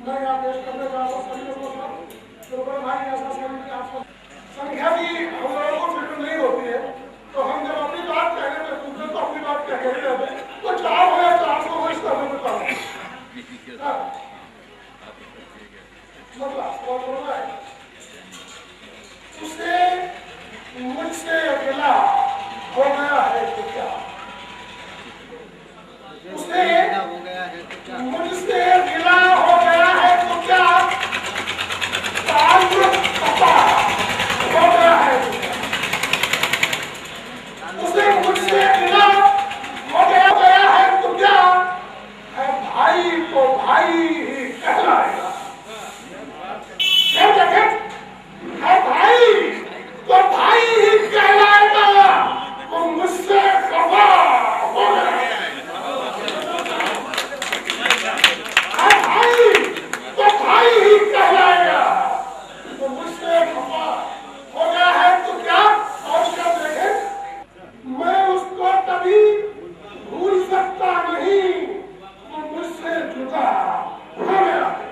मैं यहाँ पेश करने जा रहा हूँ सभी लोगों को। तो बड़े भाई ऐसा सभी की आपको संख्या की हम लोगों को फिक्र नहीं होती है, तो हम जब अपनी बात कहेंगे तो दूसरे को अपनी बात कह के रहते हैं। तो चार हो या 400 हो, इसका हमें बताओ मतलब है उसे मुझसे अकेला हो गया है तो क्या, उसे मुझसे गिला हो गया है तो क्या, हो गया है तो क्या, उसे मुझसे गिला हो गया है तो क्या, है भाई तो भाई ही कहलाएगा। है भाई तो भाई ही कहलाएगा। वो मुझसे खफा हो गया है भाई तो भाई ही कहलाएगा। वो मुझसे खफा हो गया है तो क्या, और क्या देखें मैं उसको कभी भूल सकता नहीं, वो मुझसे जुदा हो गया है।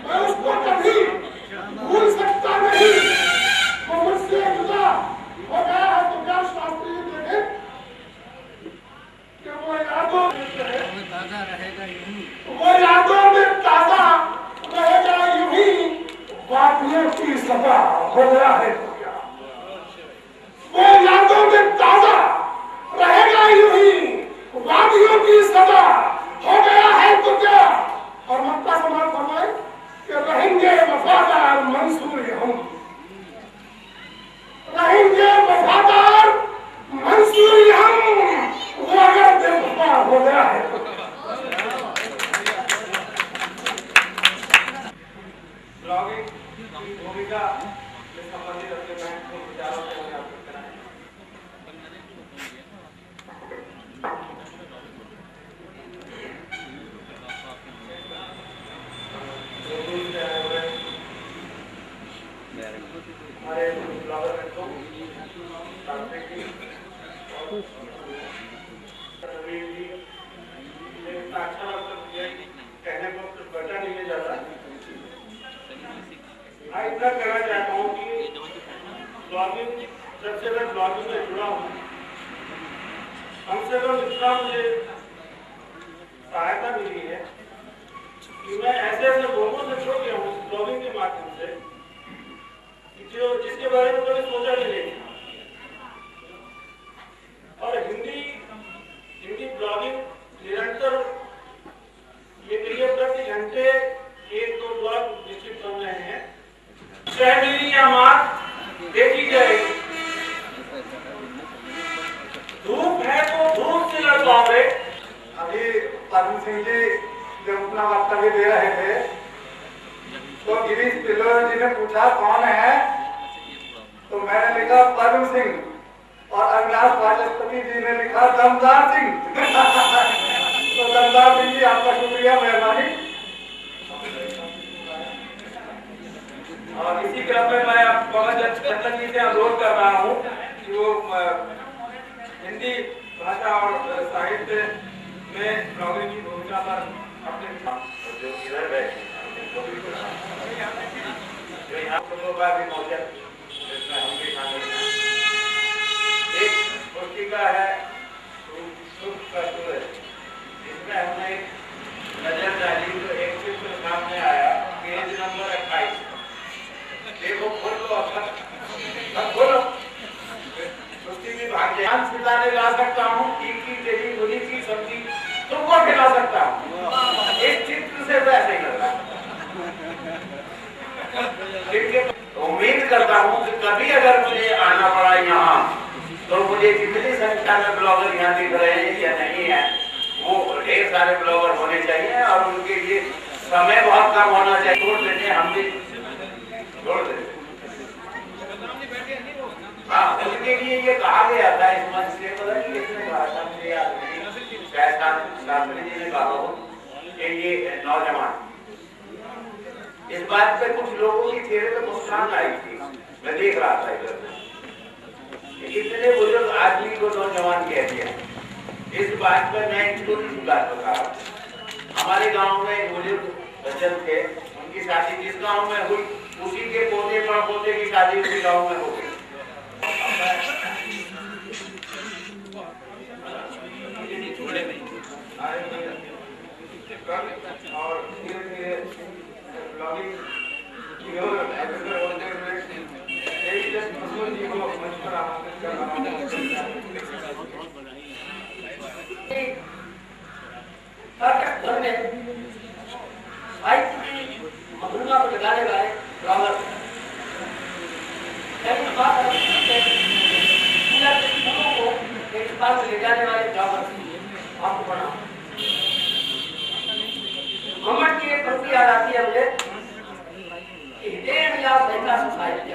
मैं उसको कभी भूल सकता नहीं, वो मुझसे जुदा हो गया है तो क्या। शास्त्री जी देखे कि वो यादों में ताजा रहेगा यूं ही, वो यादों में ताजा रहेगा यूं ही, वादियों की सजा हो गया है तो क्या, वो यादों में ताजा रहेगा यूं ही, वादियों की सजा हो गया है तो क्या। और मक्का समाज फरमाए कि रहेंगे वफादार मंसूर हम, रहेंगे वफादार मंसूर हम, वो अगर बेवफा हो गया है तो ब्लॉगिंग की भूमिका से संबंधित अपने बहन को विचारों से हमें अवगत कराएं। हमारे ब्लॉगर मित्रों अच्छा कहने को कुछ बचा नहीं जाता। मैं इतना कहना चाहता हूँ कि ब्लॉगिंग, जब से मैं ब्लॉगिंग में जुड़ा हूँ, कम से कम इतना मुझे सहायता मिली है कि मैं ऐसे ऐसे लोगों से जुड़ गया हूँ ब्लॉगिंग के माध्यम से जो जिसके बारे में कभी सोचा भी नहीं। और हिंदी ब्लॉगिंग निरंतर ये कहिए प्रति घंटे 1-2 ब्लॉग निश्चित चल रहे हैं। शहरी या मात देखी जाएगी, धूप है तो धूप से लड़वाओ रे। अभी पद्म सिंह जी जब अपना वक्तव्य दे रहे थे तो गिरीश तिलोर जी ने पूछा कौन है, तो मैंने लिखा पद्म सिंह, और अविनाश वाचस्पति जी ने लिखा दमदार सिंह। तो दमदार सिंह जी आपका शुक्रिया, मेहरबानी। और इसी क्रम में मैं पवन चंदन जी से अनुरोध कर रहा हूँ कि वो हिंदी भाषा और साहित्य में ब्लॉगिंग की भूमिका पर अपने जो इधर बैठे जो यहाँ भी मौजूद जिसमें हम भी शामिल हैं। एक पुस्तिका है सुख का सूरज, जिसमें हमने एक नजर डाली तो एक चित्र सामने आया, पेज नंबर 28। देखो खोलो, खोलो उसकी भी भाग्य सितारे ला सकता हूँ, की तेरी बुरी की सब्जी तुमको खिला सकता हूँ। एक चित्र से तो ऐसे ही लगता है। उम्मीद करता हूँ कि कभी अगर मुझे आना पड़ा यहाँ, तो मुझे जितनी संख्या में ब्लॉगर यहाँ दिख रहे हैं या नहीं है, वो ढेर सारे ब्लॉगर होने चाहिए और उनके लिए समय बहुत कम होना चाहिए। छोड़ देते हम भी छोड़ देते। हाँ, उनके लिए ये कहा गया था इस मंच से, पता नहीं किसने कहा था, मुझे याद नहीं, शायद शास्त्री जी ने कहा हो कि ये नौजवान, इस बात पे कुछ लोगों की चेहरे पे मुस्कान आई थी, मैं देख रहा था इधर। इतने बुजुर्ग आदमी को नौजवान कह दिया। इस बात पर मैं एक छोटी सी बात बता रहा हूँ। हमारे गांव में एक बुजुर्ग सज्जन थे, उनकी शादी जिस गांव में हुई उसी के पोते पड़पोते की शादी उसी गांव में हो गई। और धीरे धीरे ब्लॉगिंग जी को मंच पर आमंत्रित कर रहा हूं। घर में साहित्य की मधुरमा को लगाने वाले ब्राह्मण को एक स्थान में ले जाने वाले ब्राह्मण आपको बना मोहम्मद की एक पंक्ति याद आती है मुझे कि हृदय या सहका साहित्य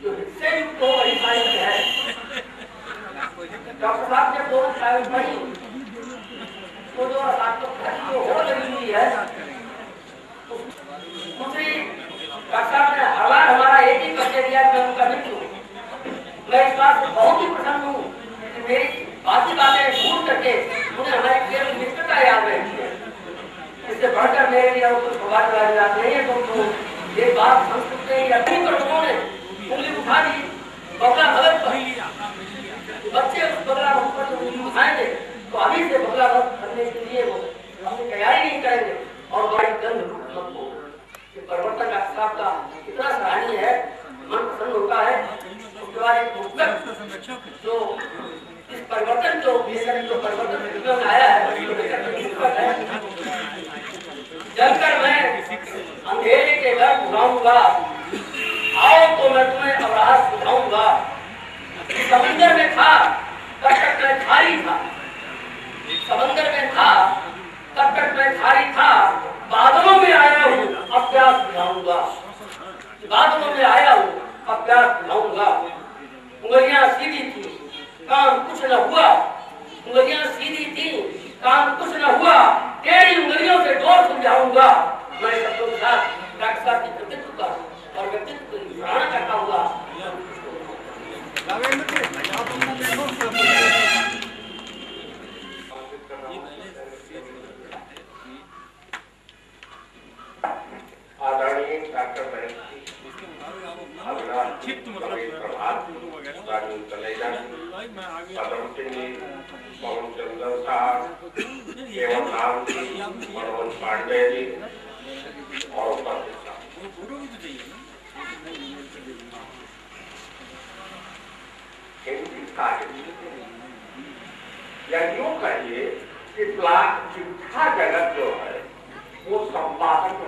जो हिस्से युक्त हो वही साहित्य है। डॉक्टर साहब ने दोनों शायद पढ़ी तो जो हो रही है दूसरी कक्षा में हर बार हमारा एक ही परिचय दिया मैं उनका मित्र हूँ। मैं इस बात से बहुत ही प्रसन्न हूँ कि मेरी बाकी बातें भूल करके उन्हें हमारी केवल मित्रता याद रहती है। इससे बढ़कर मेरे लिए कुछ भगवान वाली बात नहीं है। तो ये बात संस्कृत में या कहीं पर लोगों ने उंगली उठा दी बगला भगत पर, बच्चे उस बगला भगत पर उंगली उठाएंगे तो अभी से बगला भगत करने के लिए वो अपनी तैयारी नहीं करेंगे और बड़ी गंध को परिवर्तन का हिसाब का इतना सराहनीय है, मन प्रसन्न होता है। उसके बाद एक पुस्तक जो इस परिवर्तन को जो परिवर्तन में आया है जलकर मैं अंधेरे के घर बुझाऊंगा, आओ तो मैं तुम्हें अपराध सुझाऊंगा। समंदर में था तब तक मैं खाली था, समंदर में था तब तक मैं खाली था, बादलों में आया हूँ अब प्यास बुझाऊंगा, बादलों में आया हूँ अब प्यास बुझाऊंगा। उंगलियां सीधी थी काम कुछ न हुआ, उंगलियां सीधी थी काम कुछ न हुआ, तेरी उंगलियों से डोर सुलझाऊंगा। मैं शब्दों के साथ डॉक्टर साहब की कृतित्व का और व्यक्तित्व की सराहना करता हुआ आदरणीय डॉक्टर पवन चंद्र साहब, केवल राम जी, मनोज पांडे जी और हिंदी साहित्य या यूं कहिए कि चिट्ठा जगत जो है वो संपादक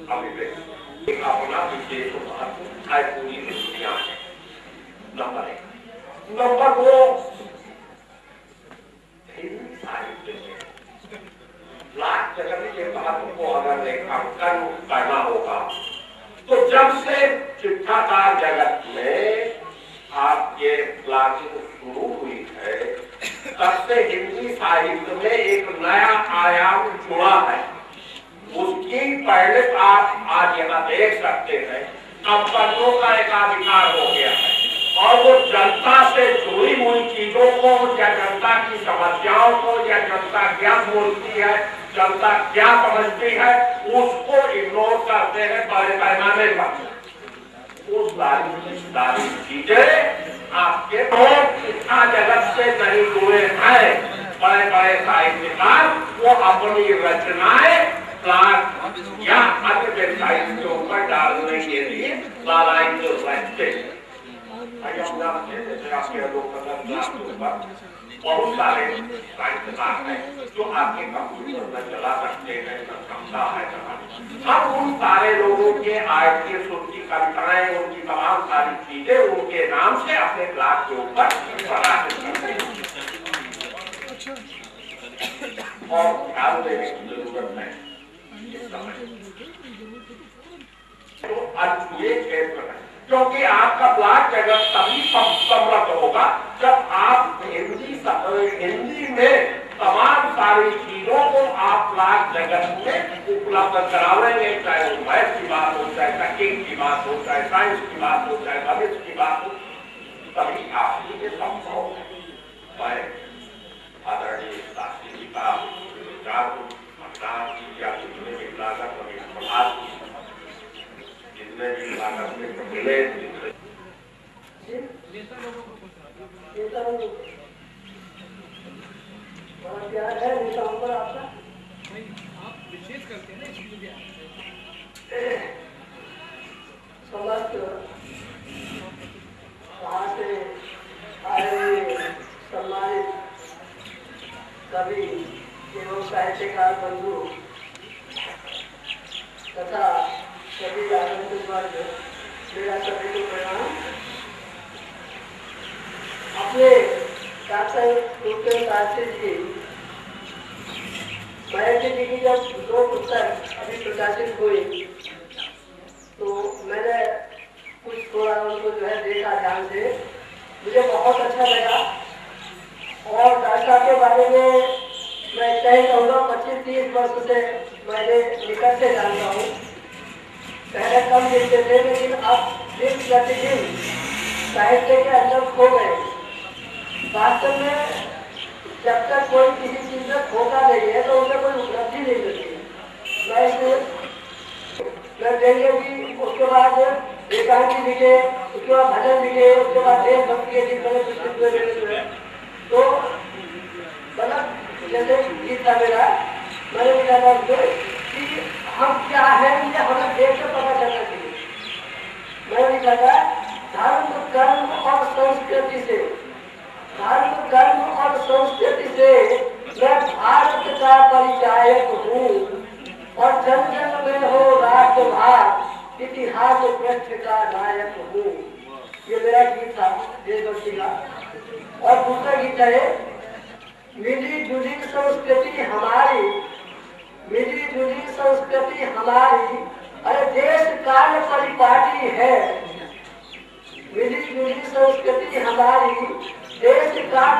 अभिव्यक्ति एक अपना विशेष पूरी दुनिया है। नंबर एक। नंबर दो, हिंदी साहित्य में ब्लॉक जगत के महत्व को अगर रेखांकन करना होगा तो जब से चिट्ठाकार जगत में आपके ब्लॉगिंग शुरू हुई है तब से हिंदी साहित्य में एक नया आयाम जुड़ा है। उसकी परिणत आप आज यहाँ देख सकते हैं, कंपनियों का एकाधिकार हो गया है और वो जनता से जुड़ी हुई चीजों को या जनता की समस्याओं को या जनता क्या बोलती है, जनता क्या समझती है, उसको इग्नोर करते हैं बड़े पैमाने पर। उस सारी चीजें आपके शिक्षा जगत से नहीं जुड़े हैं। बड़े बड़े साहित्यकार वो अपनी रचनाएं या अन्य वेबसाइट के ऊपर डालने के लिए लालायित रहते हैं। बहुत सारे साहित्यकार हैं जो आपके कंप्यूटर में चला सकते हैं, क्षमता है। हम उन सारे लोगों के आर्टिस्ट, उनकी कविताएं, उनकी तमाम सारी चीजें उनके नाम से अपने ब्लॉग के ऊपर प्रकाशित करते हैं और ध्यान देने की जरूरत है। तो आज ये क्षेत्र है क्योंकि आपका ब्लॉग जगत तभी समृद्ध होगा जब आप हिंदी में तमाम सारी चीजों को आप ब्लॉग जगत में उपलब्ध करावेंगे, चाहे वो मैथ की बात हो, चाहे तकनीक की बात हो, चाहे साइंस की बात हो, चाहे भविष्य की बात हो, तभी आप ये संभव है। आदरणीय शास्त्री जी का विचार विजय जी माता से मिले। बड़ा प्यार है नेताओं पर आपका। आप विशेष करते हैं ना इसलिए समस्त वहाँ से आए हुए सम्मानित कवि एवं साहित्यकार बंधु तथा सभी आनंद वर्ग, मेरा सभी को प्रणाम। अपने डॉक्टर डॉक्टर शास्त्री जी महर्षि जी की जब 2 पुस्तक अभी प्रकाशित हुई तो मैंने कुछ थोड़ा उनको जो है देखा ध्यान से, मुझे बहुत अच्छा लगा। और डॉक्टर के बारे में मैं कहीं कहूँगा 25-30 वर्ष से मैंने निकट से जानता हूँ। पहले कम देखते थे लेकिन अब दिन प्रतिदिन साहित्य के अंदर खो गए। वास्तव में जब तक कोई किसी चीज में खोता नहीं है तो उनमें कोई उपलब्धि नहीं मिलती। मैं इसमें देंगे कि उसके बाद एकांकी लिखे, उसके बाद भजन लिखे, उसके बाद देशभक्ति के गीत मैंने प्रस्तुत हुए। तो मतलब जैसे गीत था मेरा, मैंने लिखा था कि हम क्या है ये हमें देख कर पता करना चाहिए। मैंने लिखा था धर्म कर्म और संस्कृति से, धर्म कर्म और संस्कृति से मैं भारत का परिचायक हूँ और जन जन में हो राष्ट्रभाग इतिहास पृष्ठ का नायक हूँ। ये मेरा गीत था देशभक्ति का। और दूसरा गीत है मिली जुली संस्कृति हमारी, मिली जुली संस्कृति हमारी, अरे देश काल परिपाटी है। मिली जुली संस्कृति हमारी, देश काल